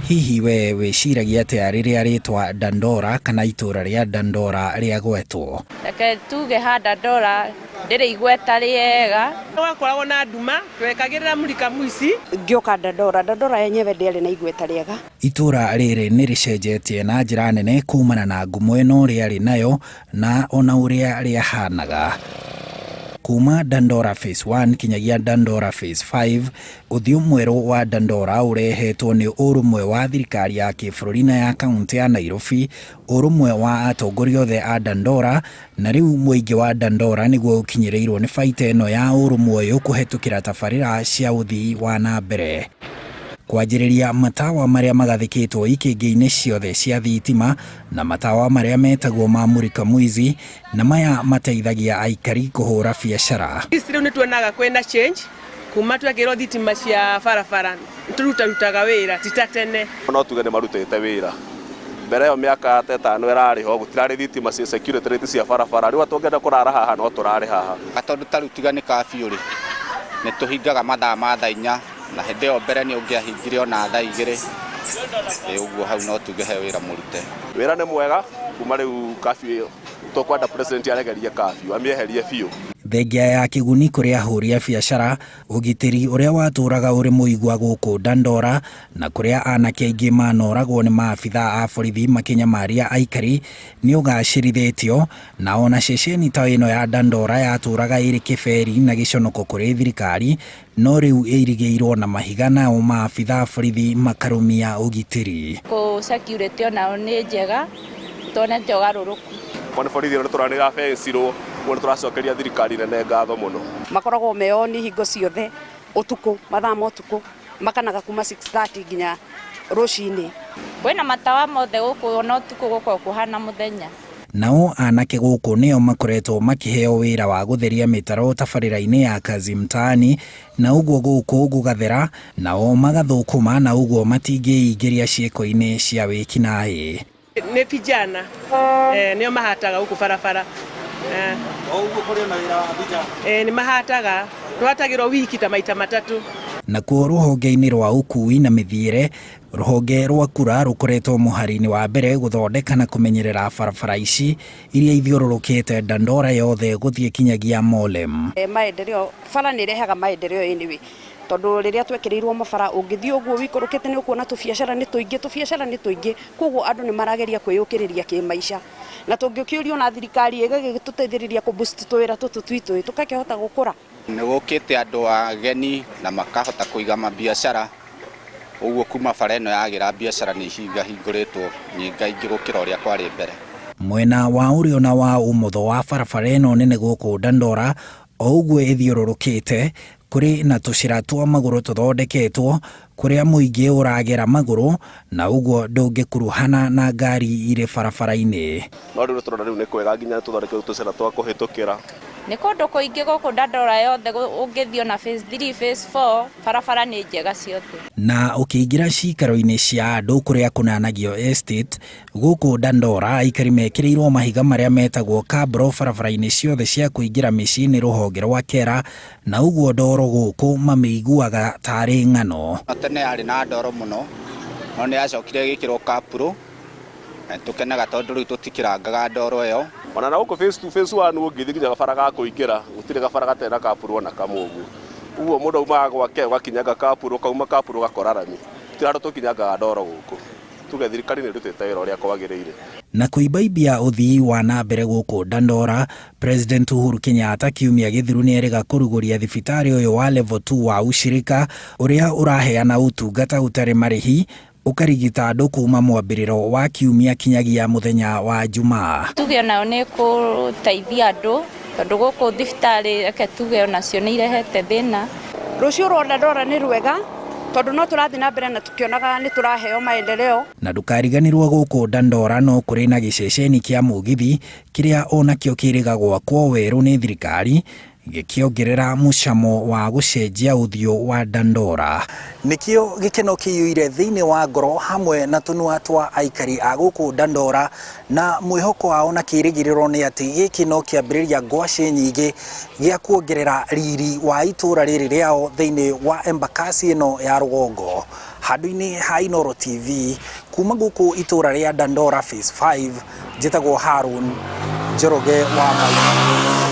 Hihi we wĩciragia atĩa rĩrĩa rĩtwa Dandora kana itura rĩa Dandora rĩagwetwo? Reke tuge ha Dandora ndĩrĩ igweta rĩega. Wakoragwo na nduma twekagĩrĩra mulika muici. Ngĩoka Dandora yenyewe ndĩarĩ na igweta rĩega. Itura rĩrĩ nĩ rĩcenjetie na njĩra nene kumana na ngumo ĩno rĩarĩ nayo na ona ũrĩa rĩahanaga. Kuma Dandora Phase 1 kinyagia Dandora Phase 5, ũthiũ mwerũ wa Dandora ũrehetwo nĩ ũrũmwe wa thirikari ya kĩbũrũri na ya kaunti ya Nairobi, ũrũmwe wa atongoria othe a Dandora, na rĩu mũingĩ wa Dandora nĩguo ũkinyĩrĩirwo nĩ baita ĩno ya ũrũmwe ũyũ kũhetũkĩra tabarĩra cia ũthii wa na mbere. Kwanjĩrĩria matawa marĩa magathĩkĩtwo ikĩngĩ-inĩ ciothe cia thitima na matawa marĩa metagwo ma mulika mwizi, na maya mateithagia aikari kũhũra biacara. Rĩu nĩ tuonaga kwĩna change kuma twekĩrwo thitima cia barabara tũrutaga wĩra tita tene. No tuge nĩ marutĩte wĩra. Mbere yo mĩaka 5 ĩrarĩ ho gũtirarĩ thitima cia security rate cia barabara, rĩu atũngĩenda kũrara haha no tũrarĩ haha. Gatondũ tarĩu tiga nĩ kabiũ rĩ, nĩ tũhingaga mathaa ma thaa 4 na hĩndĩ ĩyo mbere nĩ ũngĩahingire ona thaa 2. Ũguo hau no tuge he wĩra mũrute. Wĩra nĩ mwega kuma rĩu kabiũ tũkwenda president aregerie kabiũ amĩeherie biũ. Thengia ya kĩguni kũrĩ ahũri a biacara, ũgitĩri ũrĩa watũraga ũrĩ mũigua gũkũ Dandora, na kũrĩa anake aingĩ manoragwo nĩ maabitha a borithi makĩnyamaria aikari nĩ ũgacĩrithĩtio, na ona ceceni ta ĩno ya Dandora yatũraga ĩrĩ kĩberi na gĩconoko kũrĩ thirikari, no rĩu ĩirigĩirwo na mahiga nao maabitha a borithi makarũmia ũgitĩri. Security onao nĩ njega, tuonete ũgarũrũku. Ona borithi nĩ tũranĩga fence-irwo, nĩ tũracokeria thirikari nene ngatho mũno. Makoragwo meoni hingo ciothe ũtukũ, mathaa ma ũtukũ, makanaga kuma 6:30 nginya rũcinĩ. Kwĩna matawa mothe gũkũ no ũtukũ gũkũ kũhana mũthenya. Nao anake gũkũ nĩo makoretwo makĩheo wĩra wa gũtheria mĩtaro tabarĩra-inĩ ya Kazi Mtaani, na ũguo gũkũ gũgathera, nao magathũkũma na ũguo matingĩingĩria ciĩko-inĩ cia wĩkinaĩ. Nĩ vijana nĩo mahataga gũkũ barabara. Ũguo kũrĩ na wĩra wa vijana. Nĩ mahataga, tũhatagĩrwo wiki ta maita 3. Nakuo rũhonge-inĩ rwa ũkui na mĩthiĩre, rũhonge rwa kura rũkoretwo mũhari-inĩ wa mbere gũthondeka na kũmenyerera barabara ici iria ithiũrũrũkĩte Dandora yothe gũthiĩ kinyagia Molem. Maendeleo, bara nĩ irehaga maendeleo anyway. Tondũ rĩrĩa twekĩrĩirwo mabara ũngĩthiĩ ũguo wikũrũkĩte nĩ ũkuona tũbiacara nĩ tũingĩ, koguo andũ nĩ marageria kwĩyũkĩrĩria kĩmaica, na tũngĩũkĩũrio na thirikari ĩgagĩtũteithĩrĩria kũboost tũwĩra tũtũ twitũ tũkakĩhota gũkũra. Nĩ gũkĩte andũ ageni na makahota kũiga mabiacara, ũguo kuma bara ĩno yagĩra biacara nĩ hingũrĩtwo nyingĩ gũkĩra ũrĩa kwarĩ mbere. Mwena wa ũrĩo na wa ũmotho wa barabara ĩno nene gũkũ Dandora, o ũguo ĩthiũrũrũkĩte, kũrĩ na tũcĩra twa magũrũ tũthondeketwo kũrĩa mũingĩ ũragera magũrũ, na ũguo ndũngĩkuruhana na ngari irĩ barabara-inĩ. No rĩu tũrona rĩu nĩ kwega nginya tũthondeketwo tũcĩra twa kũhĩtũkĩra. Nĩ kũndũ kũingĩ gũkũ Dandora yothe ũngĩthiĩ na Phase 3, Phase 4, barabara nĩ njega ciothe. Na ũkĩingĩra cikaro-inĩ cia andũ kũrĩa kũnanagio estate, gũkũ Dandora aikari mekĩrĩirwo mahiga marĩa metagwo kabro barabara-inĩ ciothe cia kũingĩra mĩciĩ-inĩ rũhonge rwa Kera, na ũguo ndoro gũkũ mamĩiguaga tarĩ ng'ano. Tene yarĩ na ndoro mũno, no nĩ yacokire gĩkĩrwo kapuro, tũkenaga tondũ rĩu tũtikirangaga ndoro ĩyo. Ona na gũkũ Phase 2, Phase 1 ũngĩthiĩ nginya gabara ga kũingĩra, gũtirĩ gabara gatena kapuro na kamwe ũguo. Ũguo mũndũ aumaga gwake ũgakinyaga kapuro, kauma kapuro gakora rami. Tũtirandũ tũkinyangaga ndoro gũkũ. Tuge thirikari nĩ ĩrutĩte wĩra ũrĩa kwagĩrĩire. Na kũimbaimbia ũthii wa na mbere gũkũ Dandora, President Uhuru Kenyatta kiumia gĩthiru nĩ erĩga kũrugũria thibitarĩ ũyũ wa level 2 wa Ushirika, ũrĩa ũraheana ũtungata ũtarĩ marĩhi, ũkarigita andũ kuma mwambĩrĩro wa kiumia kinyagia mũthenya wa Jumaa. Tuge nayo nĩ kũteithia andũ, tondũ gũkũ thibitarĩ reke tuge onacio nĩ irehete thĩna. Rũciũ rwa Dandora nĩ rwega, tondũ no tũrathiĩ na mbere na tukĩonaga nĩ tũraheo maendeleo. Na ndũkariganĩrwo gũkũ Dandora no kũrĩ na gĩceceni kĩa mũgithi kĩrĩa onakĩo kĩrĩgagwo gwakwo werũ nĩ thirikari, gĩkĩongerera mũcamo wa gũcenjia ũthiũ wa Dandora. Nĩkĩo gĩkeno kĩiyũire thĩinĩ wa ngoro hamwe na tũnua twa aikari a gũkũ Dandora, na mwĩhoko wao na kĩrĩgĩrĩro nĩ atĩ gĩkĩ no kĩambĩrĩria ngwacĩ nyingĩ gĩa kuongerera riri wa itũra rĩrĩ rĩao thĩinĩ wa Embakasi ĩno ya rũgongo. handu-inĩ ha Inooro TV kuma gũkũ itũra rĩa Dandora Phase 5 njĩtagwo Harun Njoroge wa Maina.